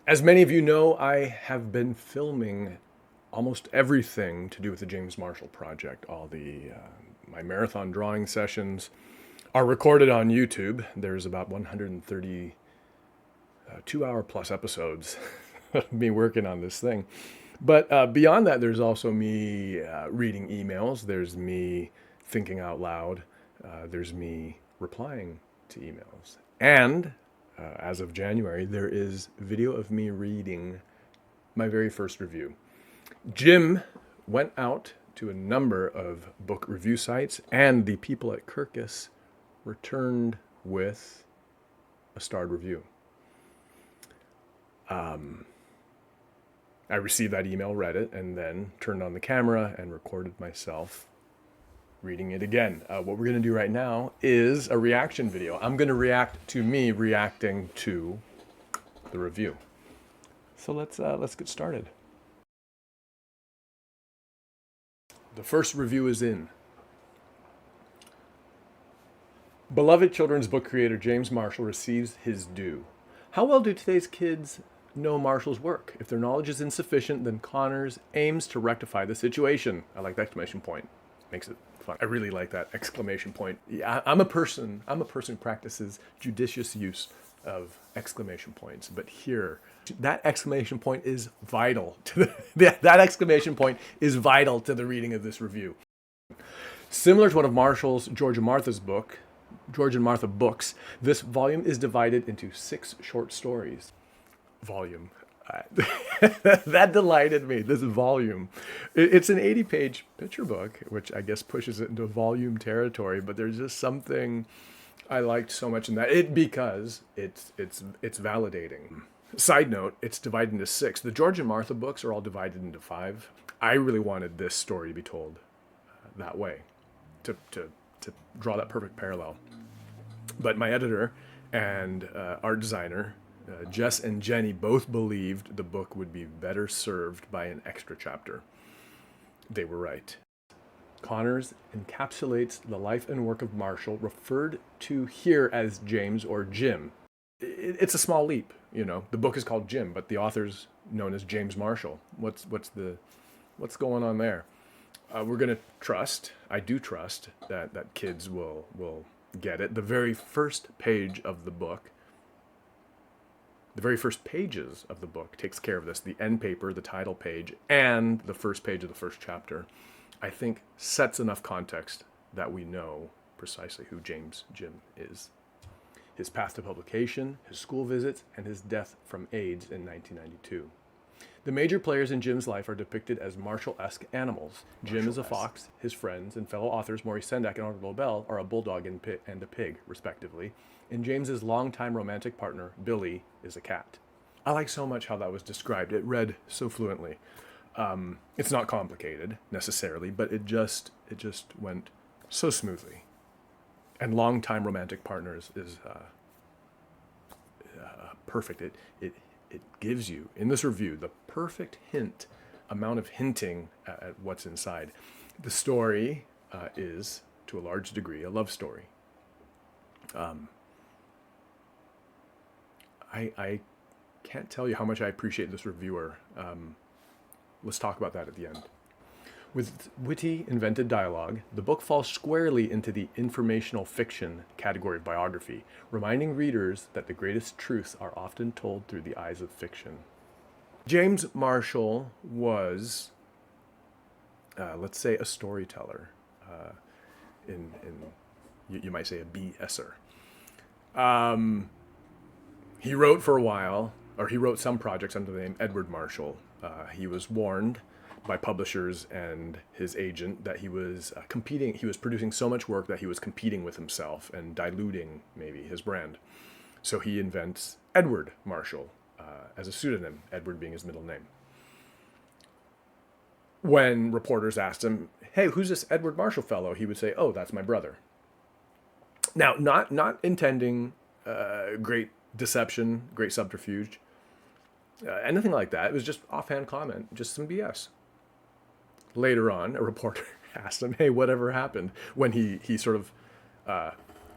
As many of you know, I have been filming almost everything to do with the James Marshall Project. All the my marathon drawing sessions are recorded on YouTube. There's about 130 2-hour plus episodes of me working on this thing. But beyond that, there's also me reading emails. There's me thinking out loud. There's me replying to emails. And as of January, there is video of me reading my very first review. Jim went out to a number of book review sites, and the people at Kirkus returned with a starred review. I received that email, read it, and then turned on the camera and recorded myself reading it again. What we're going to do right now is a reaction video. I'm going to react to me reacting to the review. So let's get started. The first review is in. Beloved children's book creator James Marshall receives his due. How well do today's kids know Marshall's work? If their knowledge is insufficient, then Connors aims to rectify the situation. I like the exclamation point. Makes it fun. I really like that exclamation point. Yeah, I'm a person who practices judicious use of exclamation points, but here, that exclamation point is vital to that exclamation point is vital to the reading of this review. Similar to one of Marshall's George and Martha books, this volume is divided into 6 short stories. Volume. That delighted me, this volume. It's an 80-page picture book, which I guess pushes it into volume territory, but there's just something I liked so much in that, because it's validating. Side note, it's divided into 6. The George and Martha books are all divided into 5. I really wanted this story to be told that way, to draw that perfect parallel. But my editor and art designer, Jess and Jenny, both believed the book would be better served by an extra chapter. They were right. Connors encapsulates the life and work of Marshall, referred to here as James or Jim. It's a small leap, you know. The book is called Jim, but the author's known as James Marshall. What's going on there? We're gonna trust. I do trust that kids will get it. The very first page of the book. The very first pages of the book takes care of this. The end paper, the title page, and the first page of the first chapter, I think, sets enough context that we know precisely who James Jim is. His path to publication, his school visits, and his death from AIDS in 1992. The major players in Jim's life are depicted as Marshall-esque animals. Jim is a fox, his friends and fellow authors Maurice Sendak and Orville Bell are a bulldog and a pig, respectively, and James's longtime romantic partner, Billy, is a cat. I like so much how that was described. It read so fluently. It's not complicated, necessarily, but it just went so smoothly. And longtime romantic partners is perfect. It gives you, in this review, the perfect amount of hinting at what's inside. The story is, to a large degree, a love story. I can't tell you how much I appreciate this reviewer. Let's talk about that at the end. With witty, invented dialogue, the book falls squarely into the informational fiction category of biography, reminding readers that the greatest truths are often told through the eyes of fiction. James Marshall was, let's say, a storyteller. You might say a BSer. He wrote for a while, or he wrote some projects under the name Edward Marshall. He was warned by publishers and his agent that he was competing. He was producing so much work that he was competing with himself and diluting maybe his brand. So he invents Edward Marshall as a pseudonym, Edward being his middle name. When reporters asked him, "Hey, who's this Edward Marshall fellow?" he would say, "Oh, that's my brother." Now, not intending great deception, great subterfuge, anything like that. It was just offhand comment, just some BS. Later on, a reporter asked him, "Hey, whatever happened?" when he sort of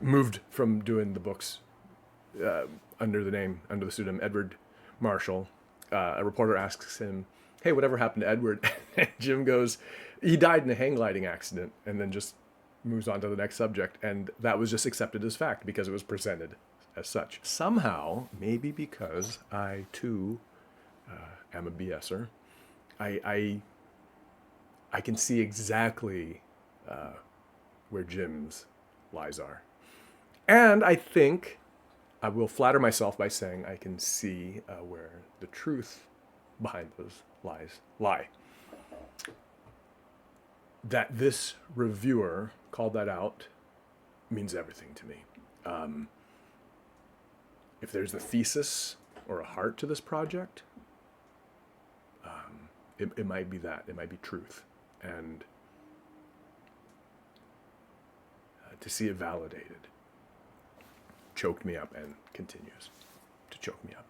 moved from doing the books under the pseudonym Edward Marshall, a reporter asks him, "Hey, whatever happened to Edward?" And Jim goes, "He died in a hang gliding accident," and then just moves on to the next subject. And that was just accepted as fact because it was presented as such. Somehow, maybe because I too am a BSer, I can see exactly where Jim's lies are. And I think I will flatter myself by saying I can see where the truth behind those lies lie. That this reviewer called that out means everything to me. If there's a thesis or a heart to this project, it might be that. It might be truth. And to see it validated choked me up and continues to choke me up.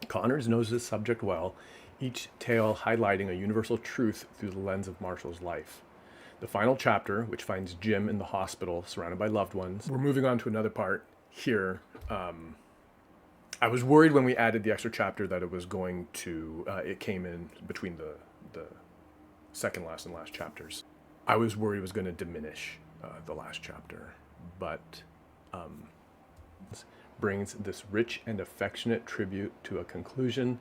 Connors knows this subject well, each tale highlighting a universal truth through the lens of Marshall's life. The final chapter, which finds Jim in the hospital surrounded by loved ones. We're moving on to another part here. I was worried when we added the extra chapter that it was going to, it came in between the second last and last chapters. I was worried it was going to diminish the last chapter, but brings this rich and affectionate tribute to a conclusion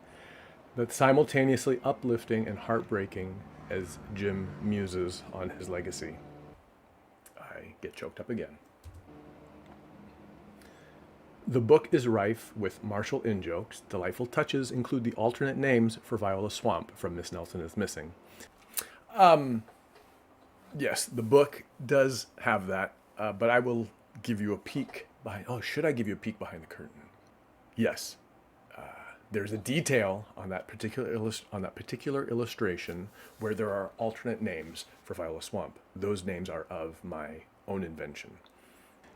that's simultaneously uplifting and heartbreaking as Jim muses on his legacy. I get choked up again. The book is rife with Marshall in-jokes. Delightful touches include the alternate names for Viola Swamp from Miss Nelson is Missing. Yes, the book does have that, but I will give you a peek behind. Oh, should I give you a peek behind the curtain? Yes. There's a detail on that particular illustration where there are alternate names for Viola Swamp. Those names are of my own invention.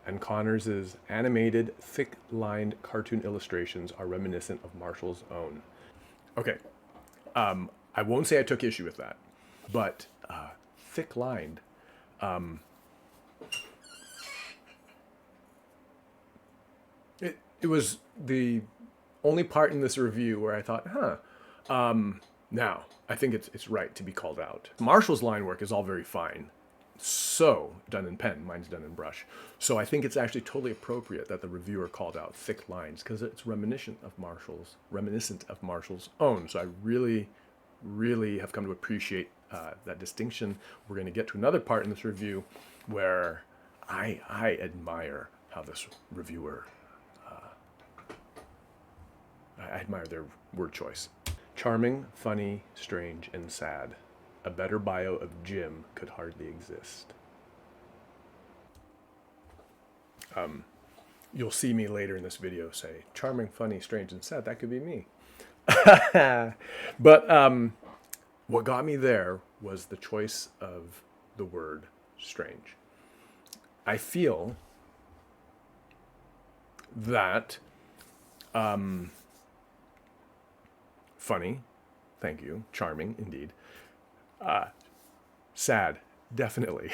And Connors' animated, thick-lined cartoon illustrations are reminiscent of Marshall's own. Okay, I won't say I took issue with that, but thick-lined. It was the only part in this review where I thought, now, I think it's right to be called out. Marshall's line work is all very fine. So, done in pen, mine's done in brush. So I think it's actually totally appropriate that the reviewer called out thick lines because it's reminiscent of Marshall's own. So I really, really have come to appreciate that distinction. We're going to get to another part in this review where I admire how this reviewer, I admire their word choice. Charming, funny, strange, and sad. A better bio of Jim could hardly exist. You'll see me later in this video say, charming, funny, strange, and sad. That could be me. But what got me there was the choice of the word strange. I feel that funny, thank you, charming, indeed. Sad, definitely.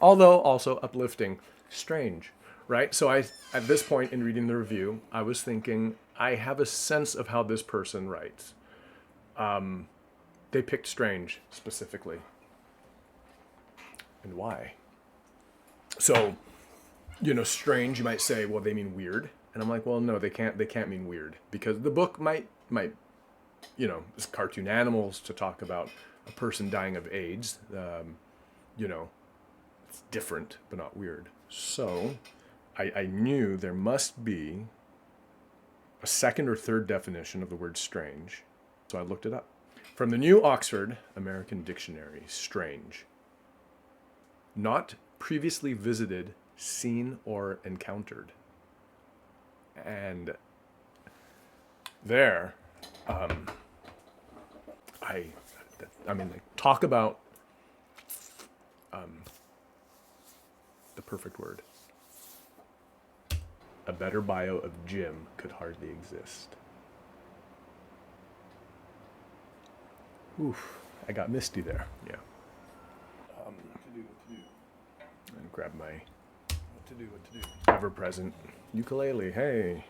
Although also uplifting, strange, right? So at this point in reading the review, I was thinking, I have a sense of how this person writes. They picked strange specifically. And why? So, strange, you might say, well, they mean weird. And I'm like, well, no, they can't mean weird because the book might, it's cartoon animals to talk about a person dying of AIDS. It's different, but not weird. So I knew there must be a second or third definition of the word strange. So I looked it up. From the New Oxford American Dictionary, strange. Not previously visited, seen, or encountered. And there, talk about the perfect word. A better bio of Jim could hardly exist. Oof, I got misty there. Yeah. What to do. And grab my what to do. Ever-present ukulele. Hey.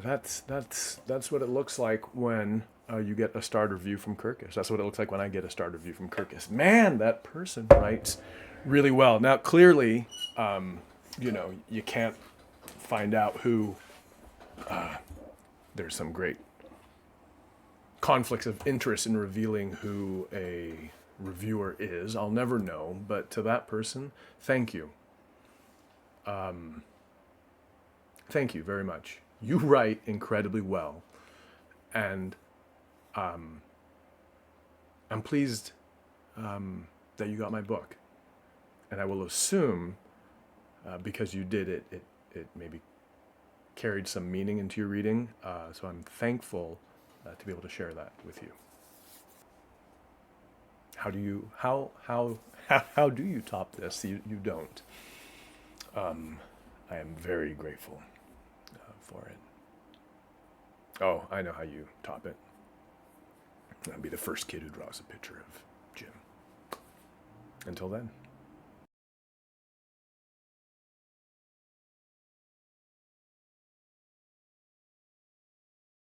That's what it looks like when you get a starred review from Kirkus. That's what it looks like when I get a starred review from Kirkus. Man, that person writes really well. Now, clearly, you can't find out who. There's some great conflicts of interest in revealing who a reviewer is. I'll never know, but to that person, thank you. Thank you very much. You write incredibly well, and I'm pleased that you got my book. And I will assume, because you did it, it maybe carried some meaning into your reading. So I'm thankful to be able to share that with you. How do you top this? You don't. I am very grateful for it. Oh, I know how you top it. I'll be the first kid who draws a picture of Jim. Until then.